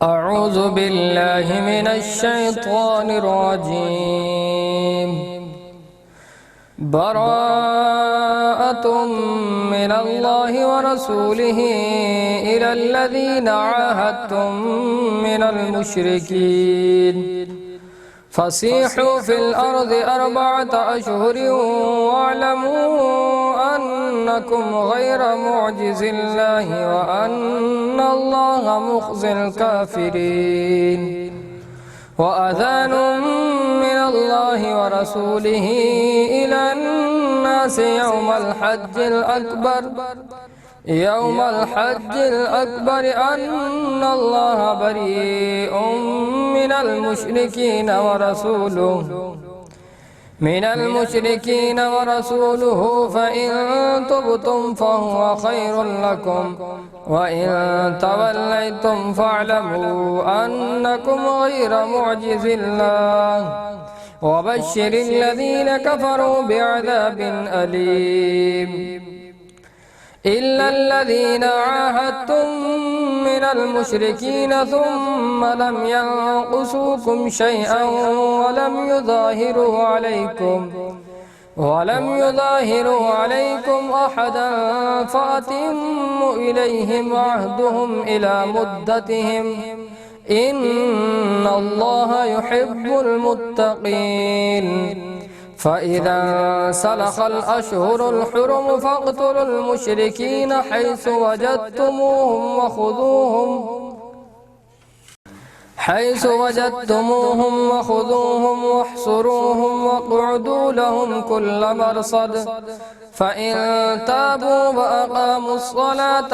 أعوذ بالله من الشيطان الرجيم. براءة من الله ورسوله إلى الذين عاهدتم من المشركين فسيحوا في الأرض 4 أشهر واعلموا أنكم غير معجز الله وأن الله مخزي الكافرين. وأذان من الله ورسوله إلى الناس يوم الحج الأكبر أن الله بريء من المشركين ورسوله فإن تبتم فهو خير لكم وإن توليتم فاعلموا أنكم غير معجز الله وبشر الذين كفروا بعذاب أليم. إلا الذين عاهدتم من المشركين ثم لم ينقصوكم شيئا ولم يظاهروا عليكم أحدا فأتموا إليهم عهدهم إلى مدتهم إن الله يحب المتقين. فإذا سلخ الأشهر الحرم فاقتلوا المشركين حيث وجدتموهم وخذوهم واحصروهم واقعدوا لهم كل مرصد. فإن تابوا وأقاموا الصلاة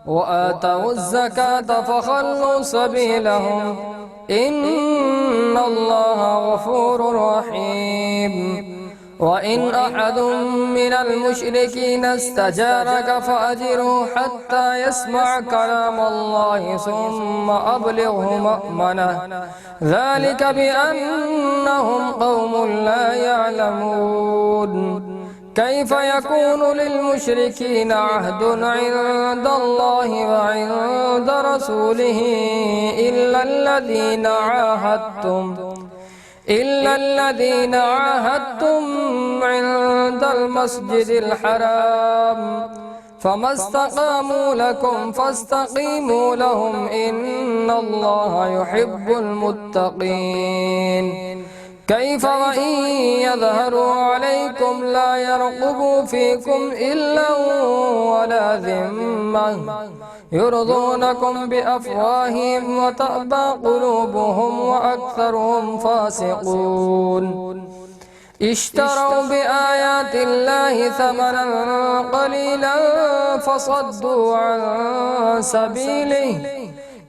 وآتوا الزكاة فخلوا سبيلهم إن الله غفور رحيم. وإن أحد من المشركين استجارك فأجره حتى يسمع كلام الله ثم أبلغه مأمنه ذلك بأنهم قوم لا يعلمون. كيف يكون للمشركين عهد عند الله وعند رسوله إلا الذين عاهدتم عند المسجد الحرام فما استقاموا لكم فاستقيموا لهم إن الله يحب المتقين. كيف وإن يظهروا عليكم لا يرقبوا فيكم إلا ولا ذمة يرضونكم بأفواههم وتأبى قلوبهم وأكثرهم فاسقون. اشتروا بآيات الله ثمنا قليلا فصدوا عن سبيله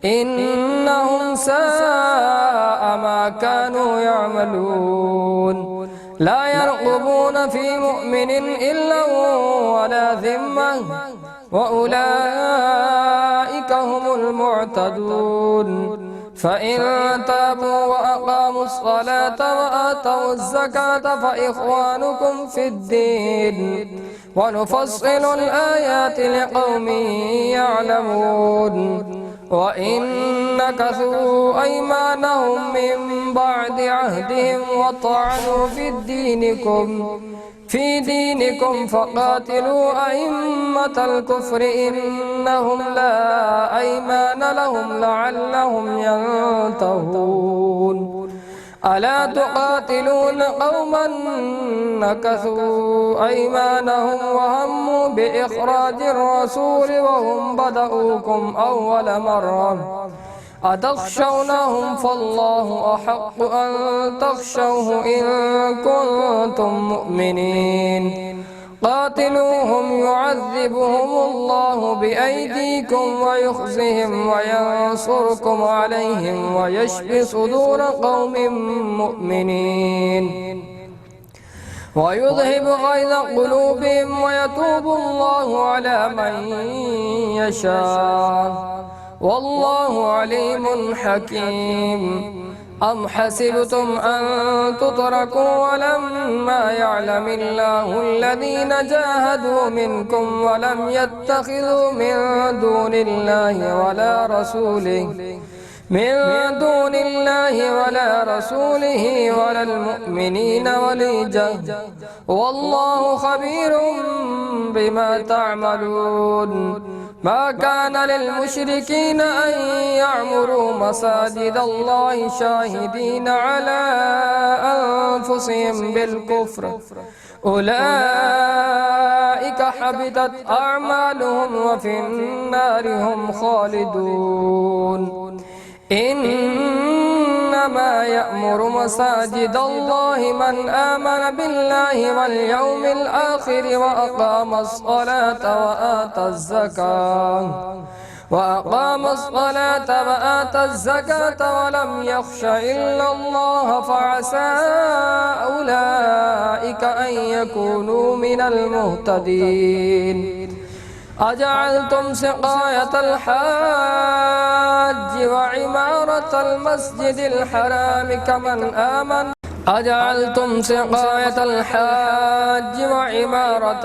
إنهم ساء ما كانوا يعملون. لا يرقبون في مؤمن إلا ولا ذمة وأولئك هم المعتدون. فإن تابوا وأقاموا الصلاة وآتوا الزكاة فإخوانكم في الدين ونفصل الآيات لقوم يعلمون. وإن نكثوا أيمانهم من بعد عهدهم وطعنوا في دينكم فقاتلوا أئمة الكفر إنهم لا أيمان لهم لعلهم ينتهون. ألا تقاتلون قوما نكثوا أيمانهم وهموا بإخراج الرسول وهم بدؤوكم أول مرة أتخشونهم فالله أحق أن تخشوه إن كنتم مؤمنين. قاتلوهم يعذبهم الله بأيديكم ويخزهم وينصركم عليهم ويشفي صدور قوم مؤمنين ويذهب غيظ قلوبهم ويتوب الله على من يشاء والله عليم حكيم. أم حسبتم أن تتركوا ولما يعلم الله الذين جاهدوا منكم ولم يتخذوا من دون الله ولا رسوله ولا المؤمنين وليجة والله خبير بما تعملون. ما كان للمشركين أن يعمروا مساجد الله شاهدين على أنفسهم بالكفر أولئك حبطت أعمالهم وفي النار هم خالدون. إنما يأمر مساجد الله من آمن بالله واليوم الآخر وأقام الصلاة وآتى الزكاة ولم يخش إلا الله فعسى أولئك أن يكونوا من المهتدين. أجعلتم سقاية الحاج وعمارة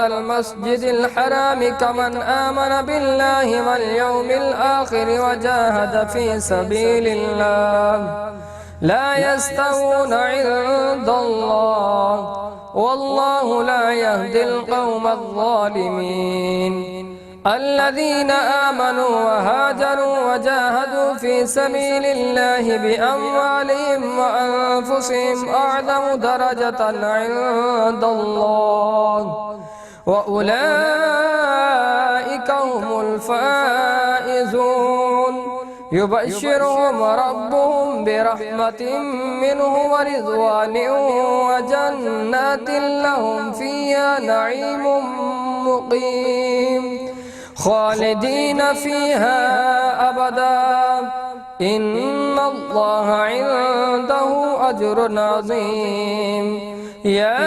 المسجد الحرام كمن آمن بالله واليوم الآخر وجاهد في سبيل الله لا يستوون عند الله والله لا يهدي القوم الظالمين. الذين آمنوا وهاجروا وجاهدوا في سبيل الله بأموالهم وأنفسهم أعظم درجة عند الله وأولئك هم الفائزون. يبشرهم ربهم برحمة منه ورضوان وجنات لهم فيها نعيم مقيم خالدين فيها أبدا إن الله عنده أجر عظيم. يا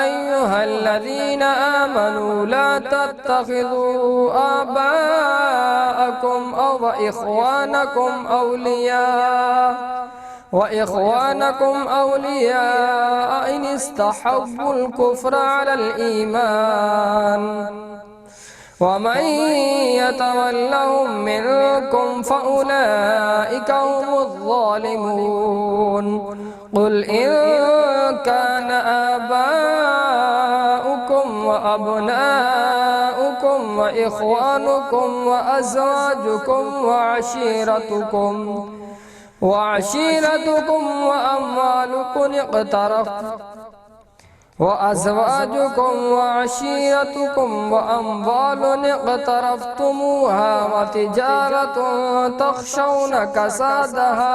أيها الذين آمنوا لا تتخذوا آباءكم وإخوانكم أولياء إن استحبوا الكفر على الإيمان ومن يتولهم منكم فأولئك هم الظالمون. قل إن كان آباؤكم وأبناؤكم وإخوانكم وأزواجكم وعشيرتكم وأموال اقترفتموها وتجارة تخشون كسادها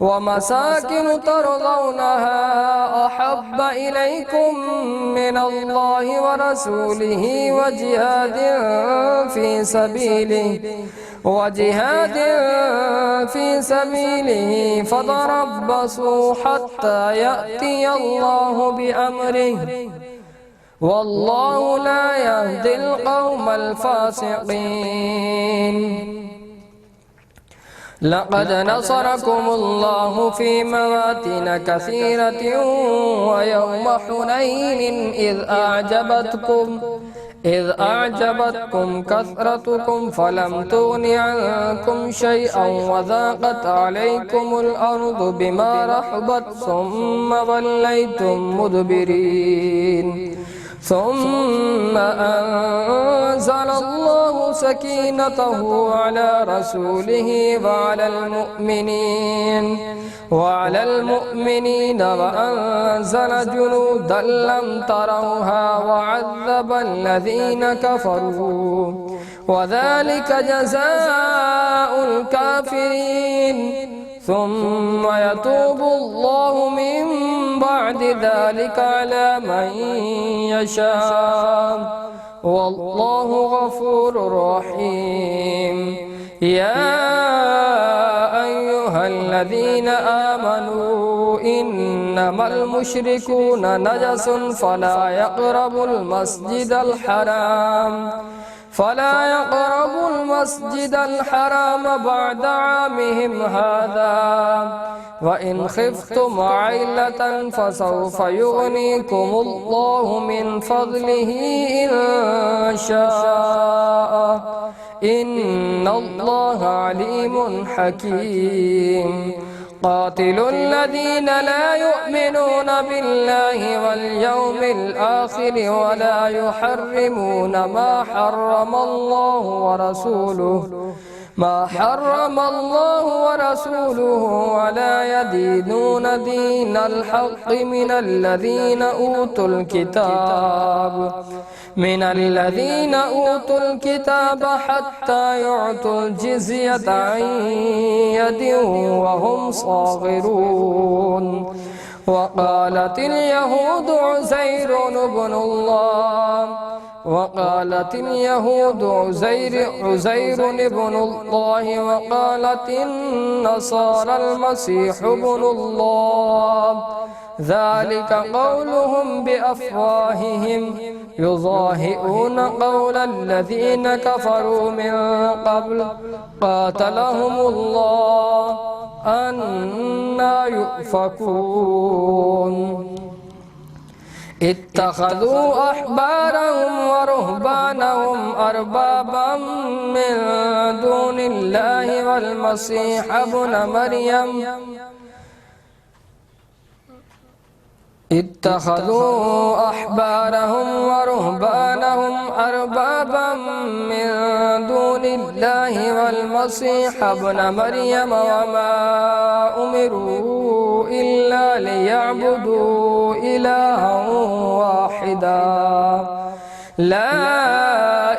ومساكن ترضونها أحب إليكم من الله ورسوله وجهاد في سبيله فتربصوا حتى يأتي الله بأمره والله لا يهدي القوم الفاسقين. لقد نصركم الله في مواطن كثيرة ويوم حنين إذ أعجبتكم كثرتكم فلم تغن عنكم شيئا وضاقت عليكم الأرض بما رحبت ثم وليتم مدبرين. ثم أنزل الله سكينته على رسوله وعلى المؤمنين وأنزل جنودا لم تروها وعذب الذين كفروا وذلك جزاء الكافرين. ثم يتوب الله من بعد ذلك على من يشاء والله غفور رحيم. يا أيها الذين آمنوا إنما المشركون نجس فلا يقربوا المسجد الحرام فلا يقربوا المسجد الحرام بعد عامهم هذا وإن خفتم عيلة فسوف يغنيكم الله من فضله إن شاء إن الله عليم حكيم قاتلوا الذين لا يؤمنون بالله واليوم الآخر ولا يحرمون ما حرم الله ورسوله ولا يدينون دين الحق من الذين أوتوا الكتاب حتى يعطوا الجزية عن يد وهم صاغرون وقالت اليهود عزير ابن الله وقالت النصارى المسيح ابن الله ذلك قولهم بأفواههم يضاهئون قول الذين كفروا من قبل قاتلهم الله أنى يؤفكون اتخذوا أحبارهم ورهبانهم أربابا من دون الله والمسيح ابن مريم وما أمروا إلا ليعبدوا إلها واحدا لا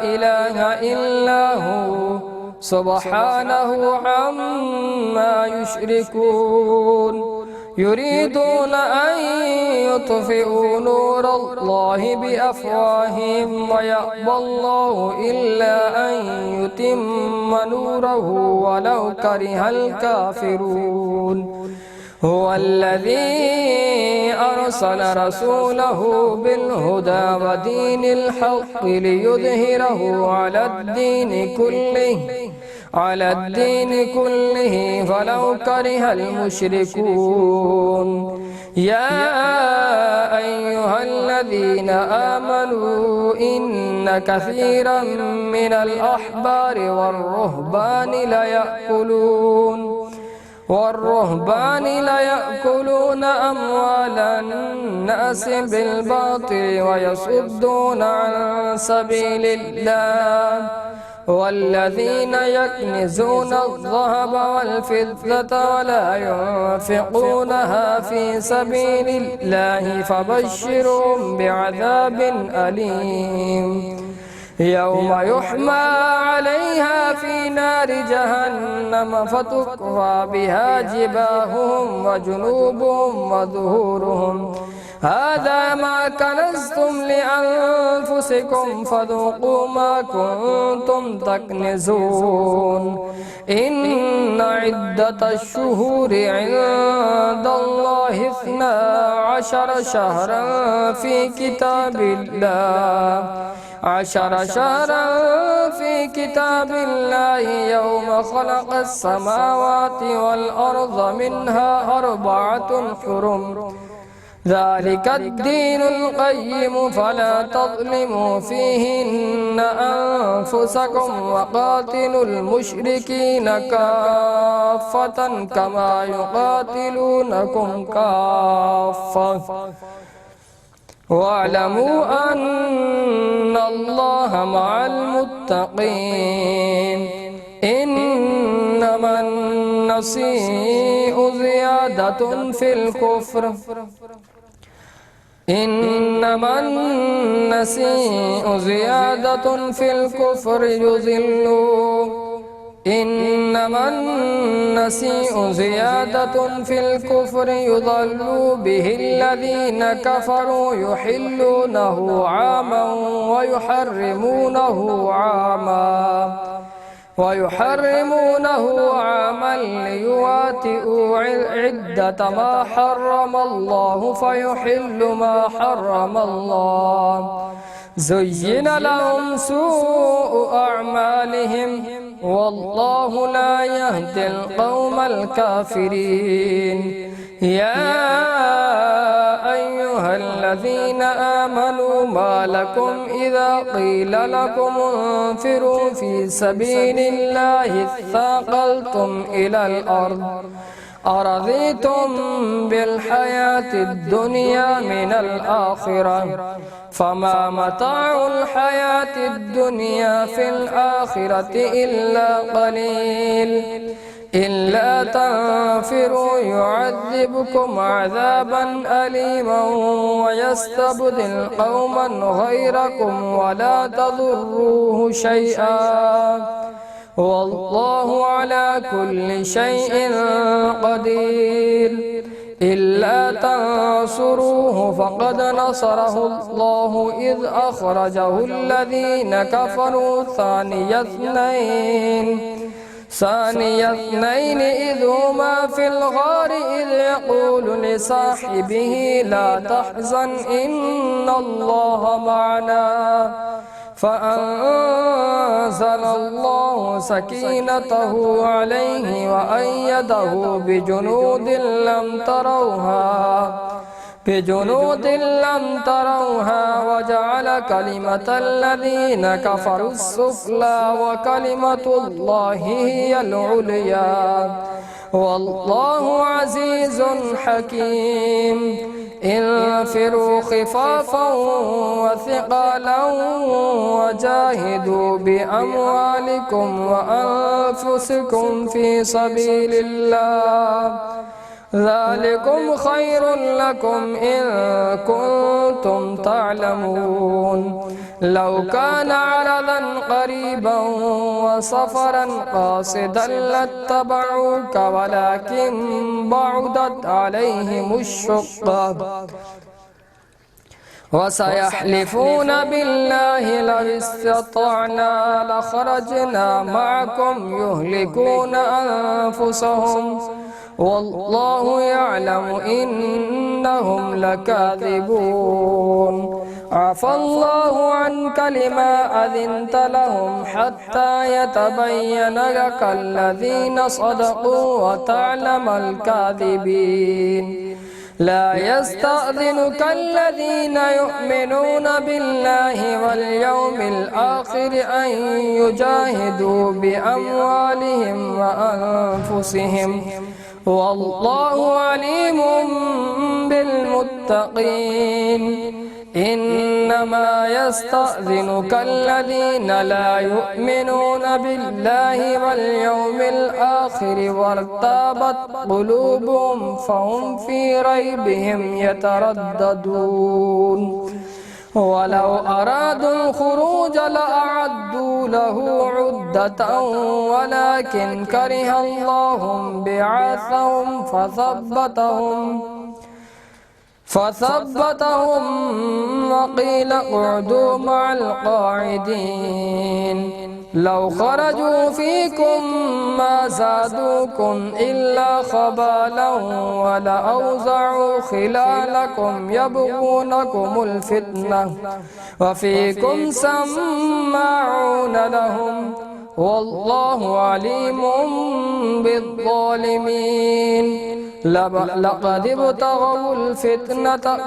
إله إلا هو سبحانه عما يشركون يريدون أن يطفئوا نور الله بأفواههم ويأبى الله إلا أن يتم نوره ولو كره الكافرون هو الذي أرسل رسوله بالهدى ودين الحق ليظهره على الدين كله ولو كره المشركون يا أيها الذين آمنوا إن كثيرا من الأحبار والرهبان ليأكلون أموال الناس بالباطل ويصدون عن سبيل الله والذين يكنزون الذهب والفضة ولا ينفقونها في سبيل الله فبشرهم بعذاب أليم يوم يحمى عليها في نار جهنم فتكوى بها جباههم وجنوبهم وظهورهم هذا ما كنزتم لأنفسكم فذوقوا ما كنتم تكنزون إن عدة الشهور عند الله 12 شهرا في كتاب الله يوم خلق السماوات والأرض منها 4 حرم ذلك الدين القيم فلا تظلموا فيهن أنفسكم وقاتلوا المشركين كافة كما يقاتلونكم كافة واعلموا أن الله مع المتقين إنما النسيء زيادة في الكفر يضل به الذين كفروا يحلونه عاما ويحرمونه عاما ليواتئوا عدة ما حرم الله فيحل ما حرم الله زين لهم سوء أعمالهم والله لا يهدي القوم الكافرين. يا أيها الذين آمنوا ما لكم إذا قيل لكم انفروا في سبيل الله اثاقلتم إلى الأرض أرضيتم بالحياة الدنيا من الآخرة فما متاع الحياة الدنيا في الآخرة إلا قليل. إلا تنفروا يعذبكم عذابا أليما ويستبدل قوما غيركم ولا تضروه شيئا والله على كل شيء قدير. إلا تنصروه فقد نصره الله إذ أخرجه الذين كفروا ثاني اثنين إذ هما في الغار إذ يقول لصاحبه لا تحزن إن الله معنا فأنزل الله سكينته عليه وأيده بجنود لم تروها وجعل كلمة الذين كفروا السفلى وكلمة الله هي العليا والله عزيز حكيم. انفروا خفافا وثقالا وجاهدوا بأموالكم وأنفسكم في سبيل الله ذلكم خير لكم إن كنتم تعلمون. لو كان عرضا قريبا وسفرا قاصدا لاتبعوك ولكن بعدت عليهم الشقة وسيحلفون بالله لو استطعنا لخرجنا معكم يهلكون أنفسهم والله يعلم إنهم لكاذبون. عفى الله عنك لما أذنت لهم حتى يتبين لك الذين صدقوا وتعلم الكاذبين. لا يستأذنك الذين يؤمنون بالله واليوم الآخر أن يجاهدوا بأموالهم وأنفسهم والله عليم بالمتقين. إنما يستأذنك الذين لا يؤمنون بالله واليوم الآخر وارتابت قلوبهم فهم في ريبهم يترددون. ولو أرادوا الخروج لأعدوا له عدة ولكن كره الله بعاثهم فثبتهم وقيل اقعدوا مع القاعدين. لو خرجوا فيكم ما زادوكم إلا خبالا ولأوزعوا خلالكم يبغونكم الفتنة وفيكم سماعون لهم والله عليم بالظالمين. لقد ابتغوا الفتنة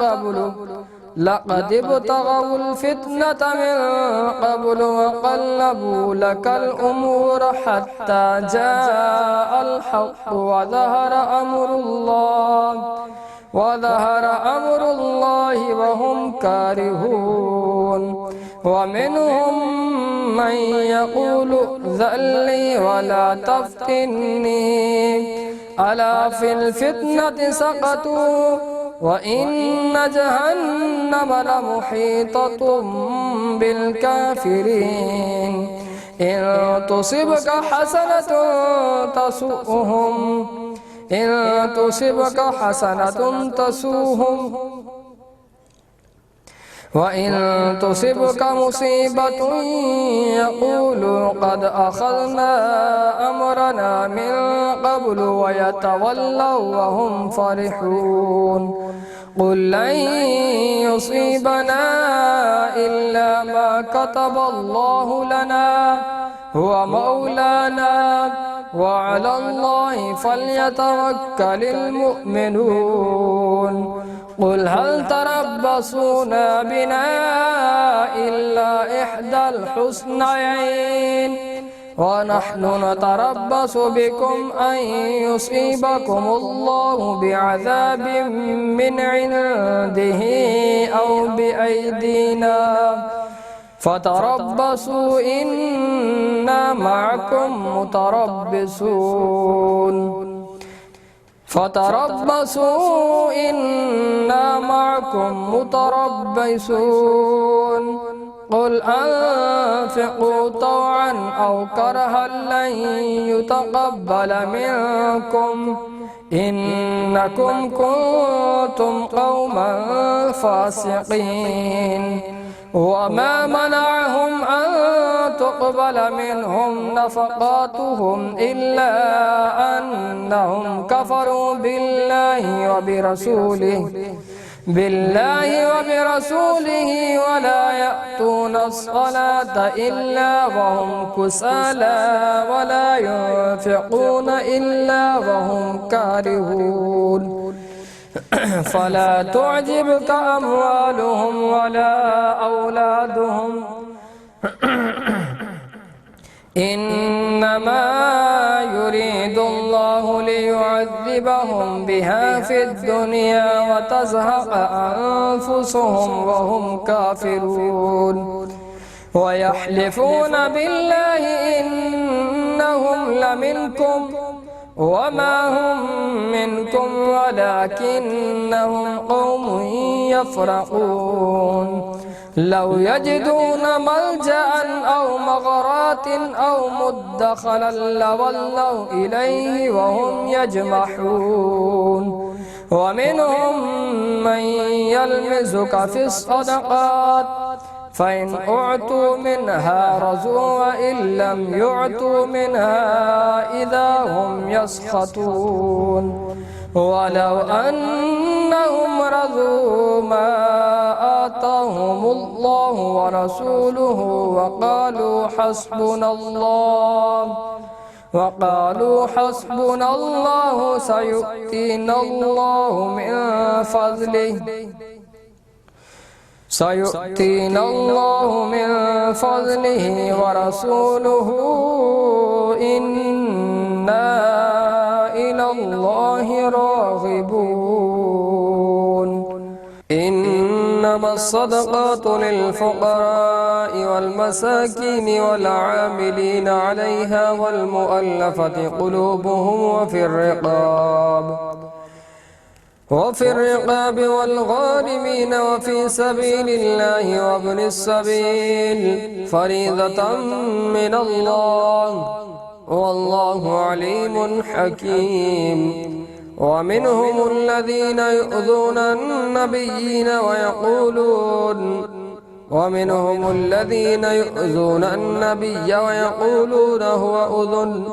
من قبل وقلبوا لك الأمور حتى جاء الحق وظهر أمر الله وهم كارهون. ومنهم من يقول ائذن لي ولا تفتني ألا في الفتنة سقطوا وإن جهنم لمحيطة بالكافرين. إن تصبك حسنة تسؤهم وإن تصبك مصيبة يقولوا قد أخذنا أمرنا من قبل ويتولوا وهم فرحون. قل لن يصيبنا إلا ما كتب الله لنا هو مولانا وعلى الله فليتوكل المؤمنون قل هل تربصون بنا إلا إحدى الحسنيين ونحن نتربص بكم أن يصيبكم الله بعذاب من عنده أو بأيدينا فتربصوا إنا معكم متربصون قل أنفقوا طوعا أو كرها لن يتقبل منكم إنكم كنتم قوما فاسقين وما منعهم أن تقبل منهم نفقاتهم إلا أنهم كفروا بالله وبرسوله ولا يأتون الصلاة إلا وهم كسالى ولا ينفقون إلا وهم كارهون فلا تعجبك أموالهم ولا أولادهم إنما يريد الله ليعذبهم بها في الدنيا وتزهق أنفسهم وهم كافرون ويحلفون بالله إنهم لمنكم وما هم منكم ولكنهم قوم يفرقون لو يجدون ملجأ أو مغارات أو مدخلا لولوا إليه وهم يجمحون ومنهم من يلمزك في الصدقات فإن أعطوا منها رضوا وإن لم يعطوا منها إذا هم يسخطون ولو أنهم رضوا ما آتاهم الله ورسوله وقالوا حسبنا الله سيؤتينا الله من فضله ورسوله إنا إلى الله راغبون إنما الصدقات للفقراء والمساكين والعاملين عليها والمؤلفة قلوبهم وفي الرقاب والغارمين وفي سبيل الله وابن السبيل فريضة من الله والله عليم حكيم ومنهم الذين يؤذون النبيين ويقولون هو أذن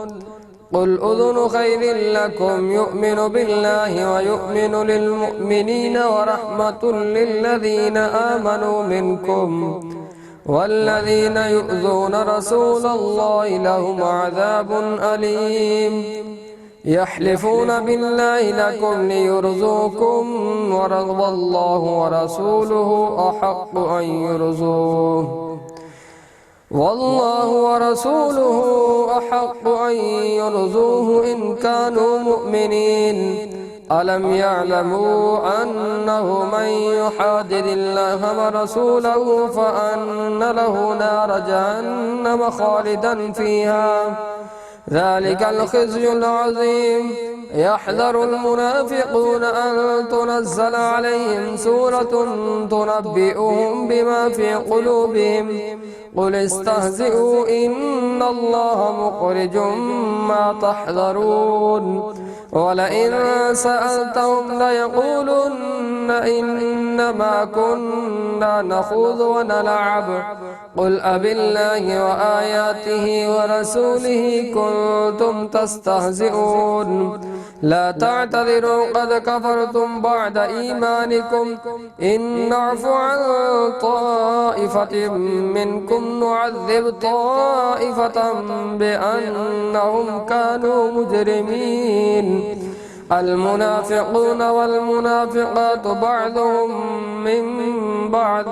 قل أذن خير لكم يؤمن بالله ويؤمن للمؤمنين ورحمة للذين آمنوا منكم والذين يؤذون رسول الله لهم عذاب أليم يحلفون بالله لكم ليرضوكم والله ورسوله أحق أن يرضوه إن كانوا مؤمنين ألم يعلموا أنه من يحادد الله ورسوله فأن له نار جهنم خالدا فيها ذلك الخزي العظيم يحذر المنافقون أن تنزل عليهم سورة تنبئهم بما في قلوبهم قل استهزئوا إن الله مخرج ما تحذرون ولئن سألتهم ليقولن إنما كنا نخوض ونلعب قل أبالله وآياته ورسوله كنتم تستهزئون لا تعتذروا قد كفرتم بعد إيمانكم إن نعف عن طائفة منكم نعذب طائفة بأنهم كانوا مجرمين المنافقون والمنافقات بعضهم من بعض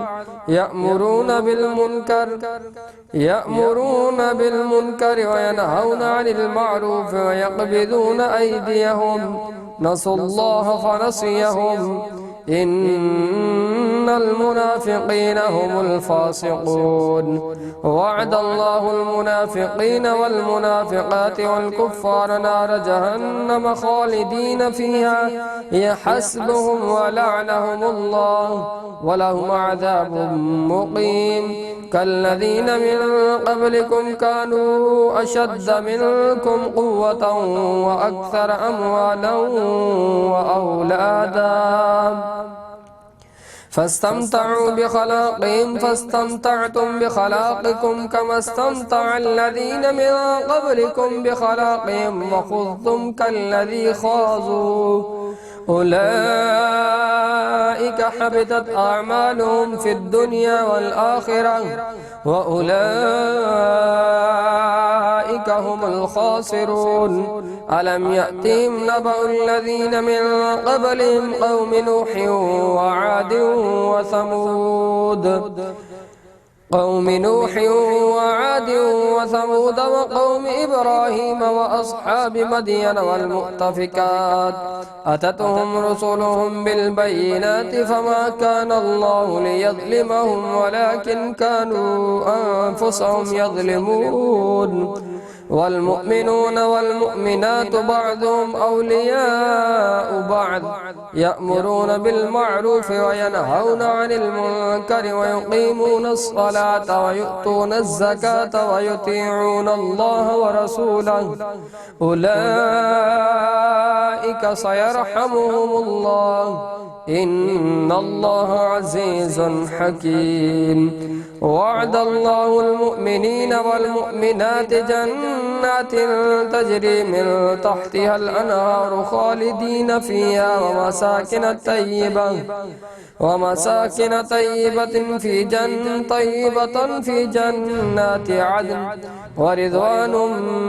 يأمرون بالمنكر وينهون عن المعروف ويقبضون أيديهم نسوا الله فنسيهم إن المنافقين هم الفاسقون وعد الله المنافقين والمنافقات والكفار نار جهنم خالدين فيها هي حسبهم ولعنهم الله ولهم عذاب مقيم كالذين من قبلكم كانوا أشد منكم قوة وأكثر أموالا وأولادا فاستمتعوا بخلاقهم فاستمتعتم بخلاقكم كما استمتع الذين من قبلكم بخلاقهم وخذتم كالذي خاضوا أولئك حبطت أعمالهم في الدنيا والآخرة وأولئك هم الخاسرون ألم يأتهم نبأ الذين من قبلهم قوم نوح وعاد وثمود وقوم إبراهيم وأصحاب مدين والمؤتفكات أتتهم رسلهم بالبينات فما كان الله ليظلمهم ولكن كانوا أنفسهم يظلمون والمؤمنون والمؤمنات بعضهم أولياء بعض يأمرون بالمعروف وينهون عن المنكر ويقيمون الصلاة ويؤتون الزكاة ويطيعون الله ورسوله أولئك سيرحمهم الله إن الله عزيز حكيم وعد الله المؤمنين والمؤمنات جنات تجري من تحتها الأنهار خالدين فيها ومساكن طيبة في جنات عدن ورضوان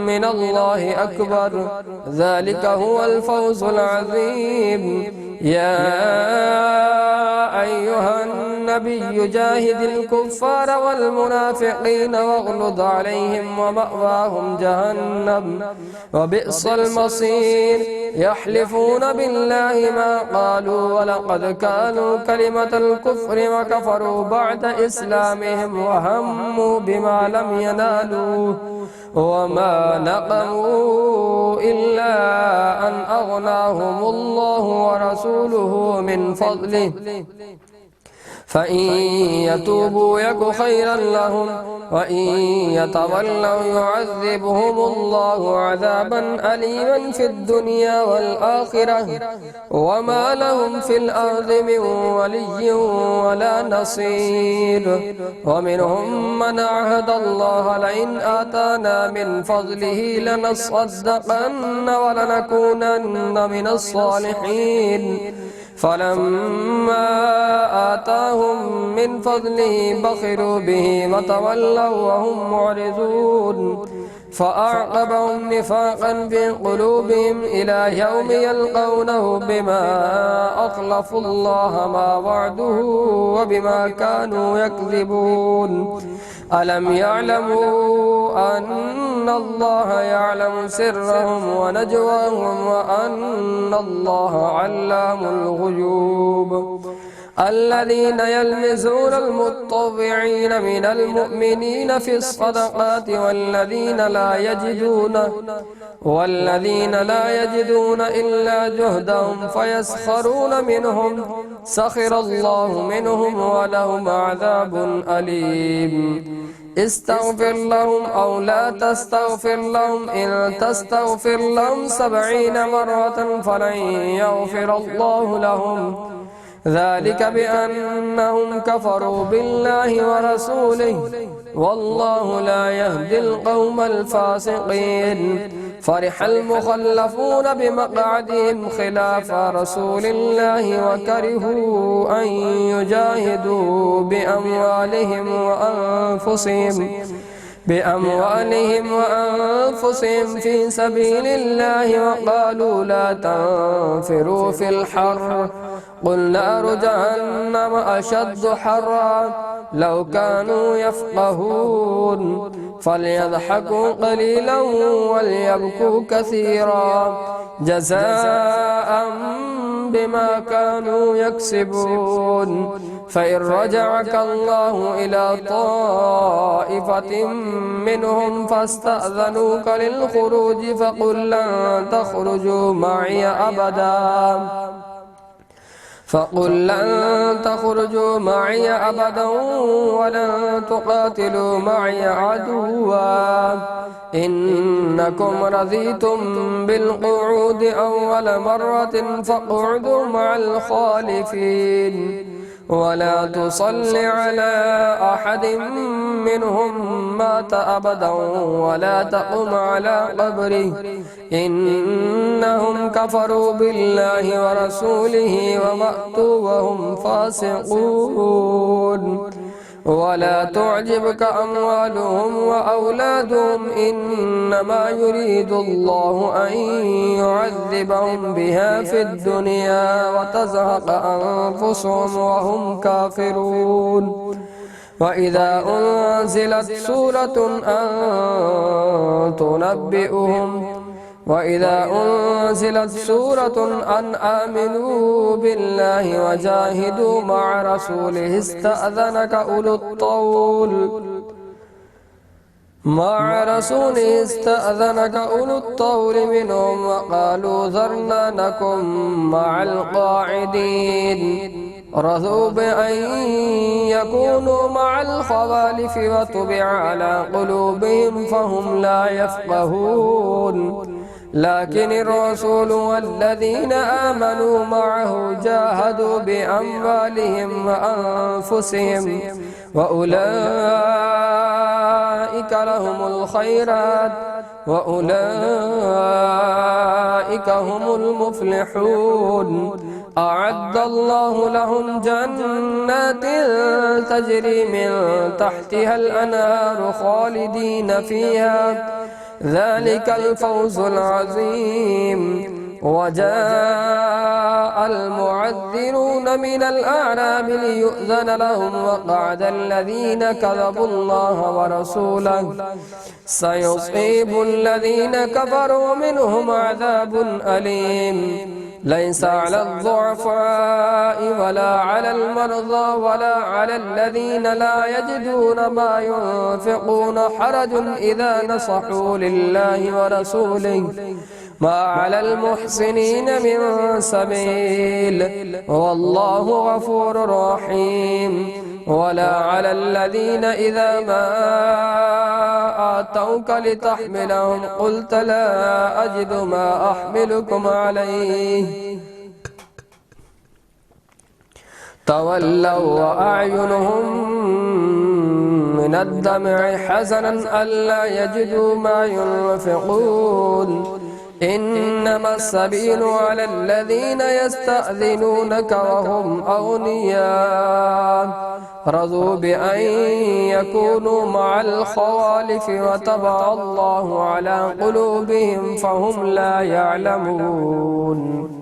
من الله أكبر ذلك هو الفوز العظيم يا أيها النبي جاهد الكفار والمنافقين واغلظ عليهم ومأواهم جهنم وبئس المصير يحلفون بالله ما قالوا ولقد كانوا كلمة الكفر وكفروا بعد إسلامهم وهموا بما لم ينالوا وما نقموا إلا أن أغناهم الله ورسوله من فضله فإن يتوبوا يك خيرا لهم وإن يتولوا يعذبهم الله عذابا أليما في الدنيا والآخرة وما لهم في الأرض من ولي ولا نصير ومنهم من عهد الله لئن آتانا من فضله لنصدقن ولنكونن من الصالحين فلما آتاهم من فضله بخلوا به وتولوا وهم معرضون فأعقبهم نفاقا في قلوبهم إلى يوم يلقونه بما أخلفوا الله ما وعده وبما كانوا يكذبون ألم يعلموا أن الله يعلم سرهم ونجواهم وأن الله علام الغيوب الذين يلمزون المتطوعين من المؤمنين في الصدقات والذين لا يجدون إلا جهدهم فيسخرون منهم سخر الله منهم ولهم عذاب أليم استغفر لهم أو لا تستغفر لهم إن تستغفر لهم 70 مرة فلن يغفر الله لهم ذلك بأنهم كفروا بالله ورسوله والله لا يهدي القوم الفاسقين فرح المخلفون بمقعدهم خلاف رسول الله وكرهوا أن يجاهدوا بأموالهم وأنفسهم في سبيل الله وقالوا لا تنفروا في الحر قل نار جهنم أشد حرا لو كانوا يفقهون فليضحكوا قليلا وليبكوا كثيرا جزاء بما كانوا يكسبون فإن رجعك الله إلى طائفة منهم فاستأذنوك للخروج فقل لن تخرجوا معي أبدا ولن تقاتلوا معي عدوا إنكم رضيتم بالقعود أول مرة فاقعدوا مع الخالفين ولا تصل على أحد منهم مات أبدا ولا تقم على قبره إنهم كفروا بالله ورسوله وماتوا وهم فاسقون ولا تعجبك أموالهم وأولادهم إنما يريد الله أن يعذبهم بها في الدنيا وتزهق أنفسهم وهم كافرون وإذا أنزلت سورة أن آمنوا بالله وجاهدوا مع رسوله استأذنك أولو الطول منهم وقالوا ذرنا نكن مع القاعدين رضوا بأن يكونوا مع الخوالف وطبع على قلوبهم فهم لا يفقهون لكن الرسول والذين آمنوا معه جاهدوا بأموالهم وأنفسهم وأولئك لهم الخيرات وأولئك هم المفلحون أعد الله لهم جنات تجري من تحتها الأنهار خالدين فيها ذلك الفوز العظيم وجاء المعذرون من الأعراب ليؤذن لهم وقعد الذين كذبوا الله ورسوله سيصيب الذين كفروا منهم عذاب أليم ليس على الضعفاء ولا على المرضى ولا على الذين لا يجدون ما ينفقون حرج إذا نصحوا لله ورسوله ما على المحسنين من سبيل والله غفور رحيم ولا على الذين إذا ما آتوك لتحملهم قلت لا أجد ما أحملكم عليه تولوا وأعينهم من الدمع حزنا ألا يجدوا ما ينفقون إنما السبيل على الذين يستأذنونك وهم أغنياء رضوا بأن يكونوا مع الخوالف وطبع الله على قلوبهم فهم لا يعلمون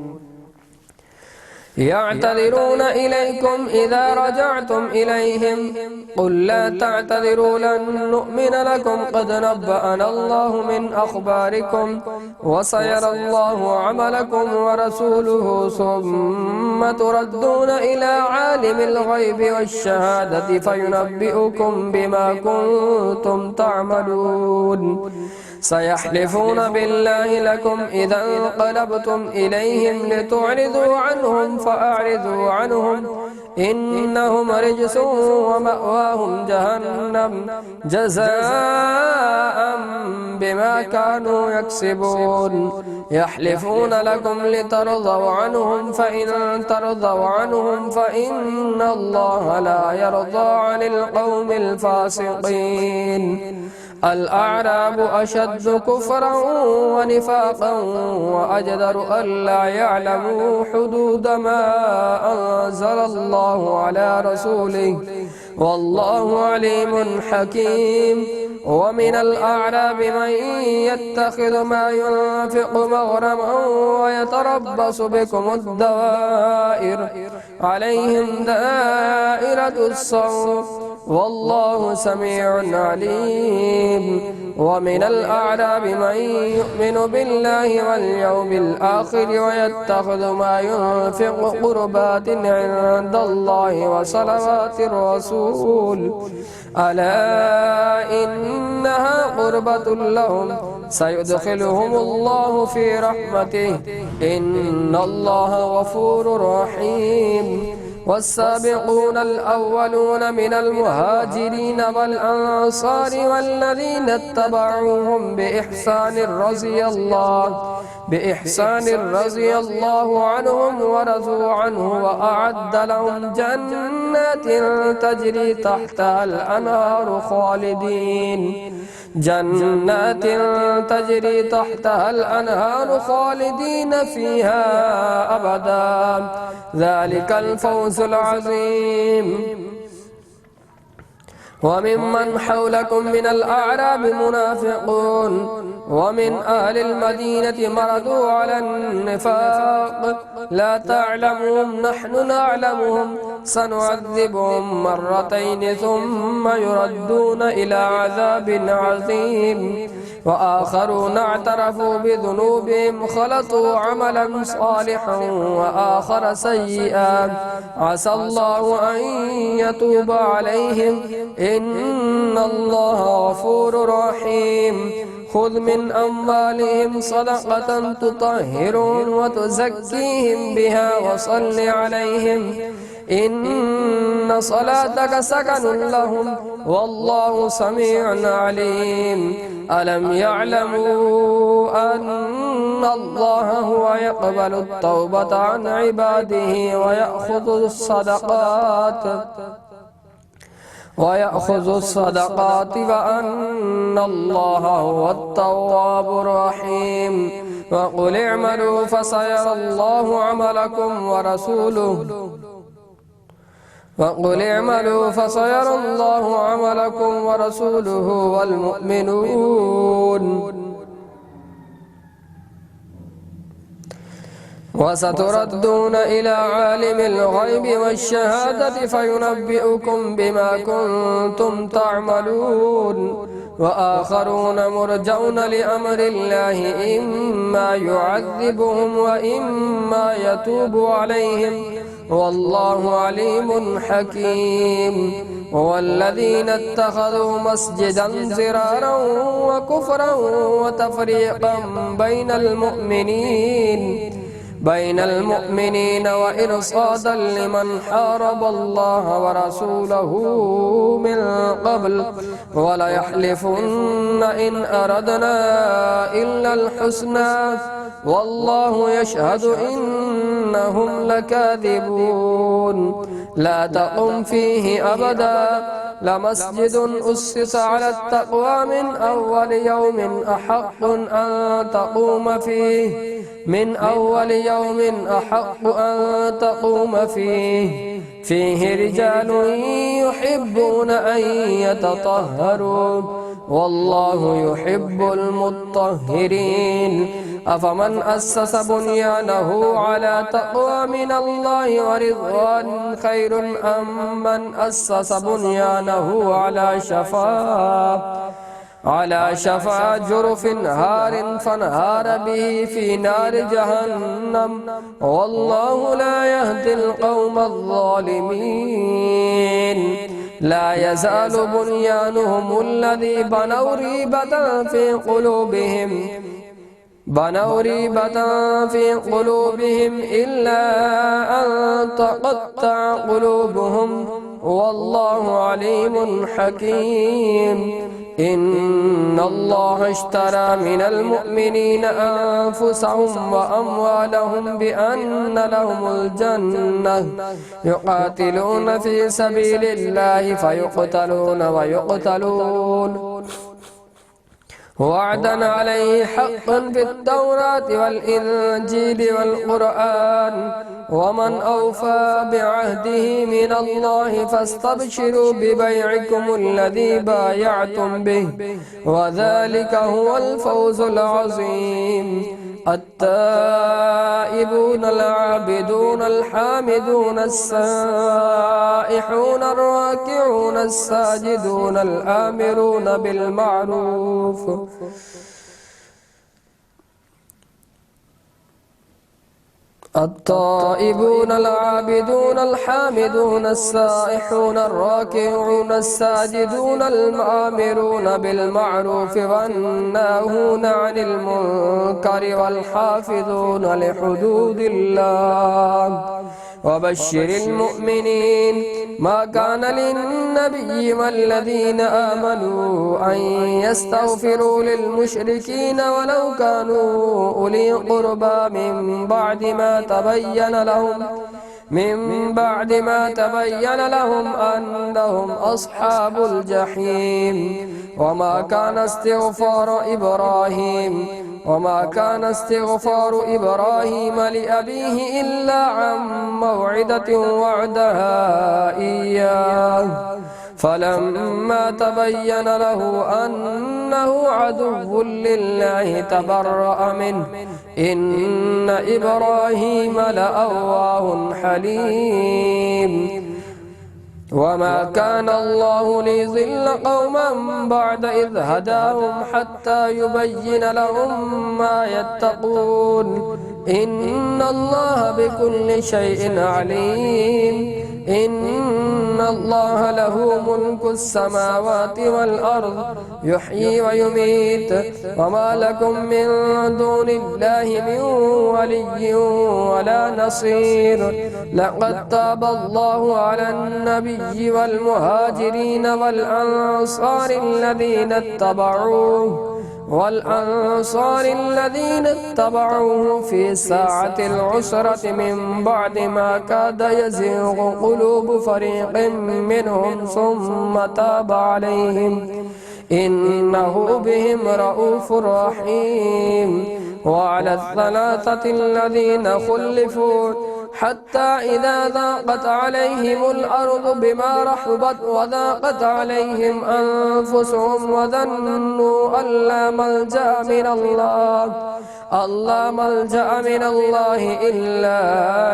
يعتذرون إليكم إذا رجعتم إليهم قل لا تعتذروا لن نؤمن لكم قد نبأنا الله من أخباركم وسيرى الله عملكم ورسوله ثم تردون إلى عالم الغيب والشهادة فينبئكم بما كنتم تعملون سيحلفون بالله لكم إذا انقلبتم إليهم لتعرضوا عنهم فأعرضوا عنهم إنهم رجس ومأواهم جهنم جزاء بما كانوا يكسبون يحلفون لكم لترضوا عنهم فإن ترضوا عنهم فإن الله لا يرضى عن القوم الفاسقين. الأعراب أشد كفرا ونفاقا وأجدر ألا يعلموا حدود ما أنزل الله على رسوله والله عليم حكيم. ومن الأعراب من يتخذ ما ينفق مغرما ويتربص بكم الدوائر عليهم دائرة السوء والله سميع عليم. ومن الأعراب من يؤمن بالله واليوم الآخر ويتخذ ما ينفق قربات عند الله وصلوات الرسول ألا إنها قربة لهم سيدخلهم الله في رحمته إن الله غفور رحيم. والسابقون الأولون من المهاجرين والأنصار والذين اتبعوهم بإحسان رضي الله عنهم ورضوا عنه وأعد لهم جنات تجري تحتها الأنهار خالدين فيها أبدا ذلك الفوز العظيم. وممن حولكم من الأعراب منافقون ومن أهل المدينة مردوا على النفاق لا تعلمهم نحن نعلمهم سنعذبهم مرتين ثم يردون إلى عذاب عظيم. وآخرون اعترفوا بذنوبهم خلطوا عملا صالحا وآخر سيئا عسى الله أن يتوب عليهم إن الله غفور رحيم. خذ من أموالهم صدقة تطهرهم وتزكيهم بها وصل عليهم إن صلاتك سكن لهم والله سميع عليم. ألم يعلموا أن الله هو يقبل التوبة عن عباده ويأخذ الصدقات وأن الله هو التواب الرحيم. وقل اعملوا فسيرى الله عملكم ورسوله والمؤمنون وستردون إلى عالم الغيب والشهادة فينبئكم بما كنتم تعملون. وآخرون مرجون لأمر الله إما يعذبهم وإما يتوب عليهم والله عليم حكيم. والذين اتخذوا مسجدا ضرارا وكفرا وتفريقا بين المؤمنين وإرصادا لمن حارب الله ورسوله من قبل وليحلفن إن أردنا إلا الحسنى والله يشهد إنهم لكاذبون. لا تقم فيه أبدا لمسجد أسس على التقوى من أول يوم أحق أن تقوم فيه رجال يحبون أن يتطهروا والله يحب المطهرين. أفمن أسس بنيانه على تقوى من الله ورضوان خير أم من أسس بنيانه على شفا جرف هار فانهار به في نار جهنم والله لا يهدي القوم الظالمين. لا يزال بنيانهم الذي بنوا ريبة في قلوبهم إلا أن تقطع قلوبهم والله عليم حكيم. إن الله اشترى من المؤمنين أنفسهم وأموالهم بأن لهم الجنة يقاتلون في سبيل الله فيقتلون ويقتلون وعدا عليه حقا في التوراة والإنجيل والقرآن ومن أوفى بعهده من الله فاستبشروا ببيعكم الذي بايعتم به وذلك هو الفوز العظيم. التائبون العابدون الحامدون السائحون الراكعون الساجدون الآمرون بالمعروف التائبون العابدون الحامدون السائحون الراكعون الساجدون الآمرون بالمعروف والناهون عن المنكر والحافظون لحدود الله وبشر المؤمنين. ما كان للنبي والذين آمنوا أن يستغفروا للمشركين ولو كانوا أولي قربى من بعد ما تبين لهم أنهم أصحاب الجحيم. وما كان استغفار إبراهيم لأبيه إلا عن موعدة وعدها إياه فلما تبين له أنه عدو لله تبرأ منه إن إبراهيم لأواه حليم. وما كان الله ليضل قوما بعد إذ هداهم حتى يبين لهم ما يتقون إن الله بكل شيء عليم. إن الله له ملك السماوات والأرض يحيي ويميت وما لكم من دون الله من ولي ولا نصير. لقد تاب الله على النبي والمهاجرين والأنصار الذين اتبعوه في ساعة العسرة من بعد ما كاد يزيغ قلوب فريق منهم ثم تاب عليهم إنه بهم رءوف رحيم. وعلى الثلاثة الذين خلفوا حتى إذا ضاقت عليهم الأرض بما رحبت وضاقت عليهم أنفسهم وظنوا أن لا ملجأ من الله إلا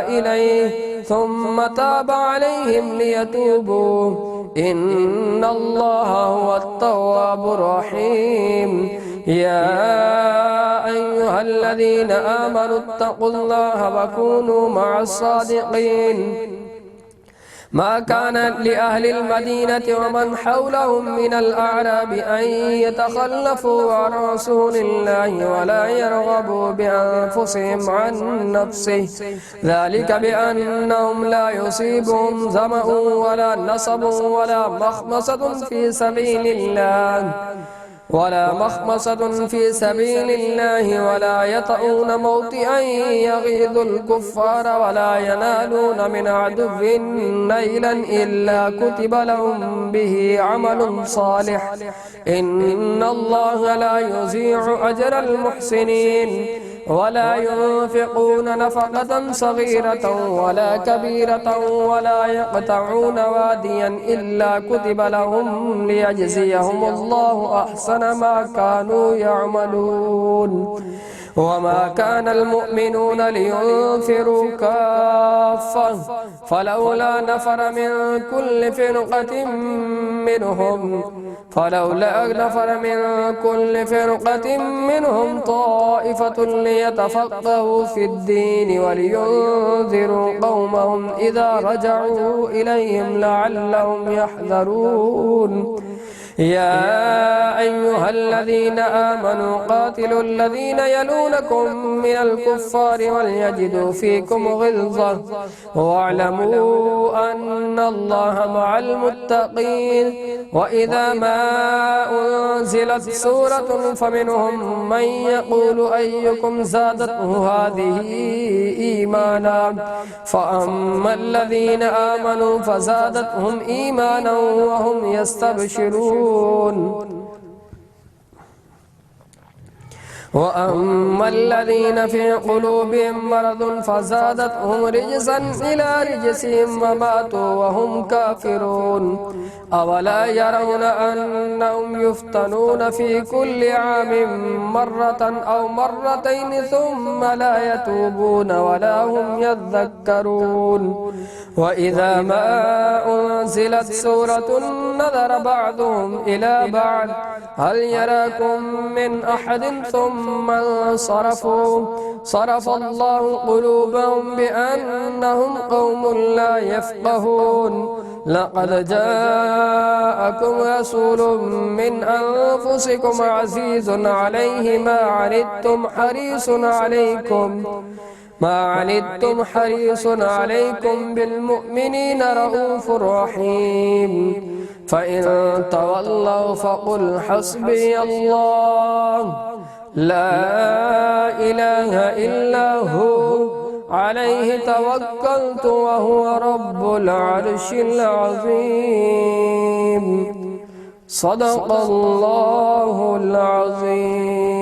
إليه ثم تاب عليهم ليتوبوا إن الله هو التواب الرحيم. يا أيها الذين آمنوا اتقوا الله وكونوا مع الصادقين. ما كان لأهل المدينة ومن حولهم من الأعراب أن يتخلفوا عن رسول الله ولا يرغبوا بأنفسهم عن نفسه ذلك بأنهم لا يصيبهم ظمأ ولا نصب ولا مخمصة في سبيل الله ولا يطؤون موطئا يغيظ الكفار ولا ينالون من عدو نيلا إلا كتب لهم به عمل صالح إن الله لا يضيع أجر المحسنين. ولا ينفقون نفقة صغيرة ولا كبيرة ولا يقطعون واديا إلا كتب لهم ليجزيهم الله أحسن ما كانوا يعملون. وما كان المؤمنون لينفروا كافة فلولا نفر من كل فرقة منهم طائفة ليتفقهوا في الدين ولينذروا قومهم إذا رجعوا إليهم لعلهم يحذرون. يا أيها الذين آمنوا قاتلوا الذين يلونكم من الكفار وليجدوا فيكم غلظة واعلموا أن الله مع المتقين وإذا ما أنزلت سورة فمنهم من يقول أيكم زادته هذه إيمانا فأما الذين آمنوا فزادتهم إيمانا وهم يستبشرون وأما الذين في قلوبهم مرض فزادتهم رجسا إلى رجسهم وماتوا وهم كافرون أولا يرون أنهم يفتنون في كل عام مرة أو مرتين ثم لا يتوبون ولا هم يذكرون وإذا ما أنزلت سورة نظر بعضهم إلى بعض هل يراكم من أحد ثم انصرفوا صرف الله قلوبهم بأنهم قوم لا يفقهون لقد جاءكم رسول من أنفسكم عزيز عليه ما عنتم حريص عليكم بالمؤمنين رؤوف رحيم فإن تولوا فقل حسبي الله لا إله إلا هو عليه توكلت وهو رب العرش العظيم صدق الله العظيم.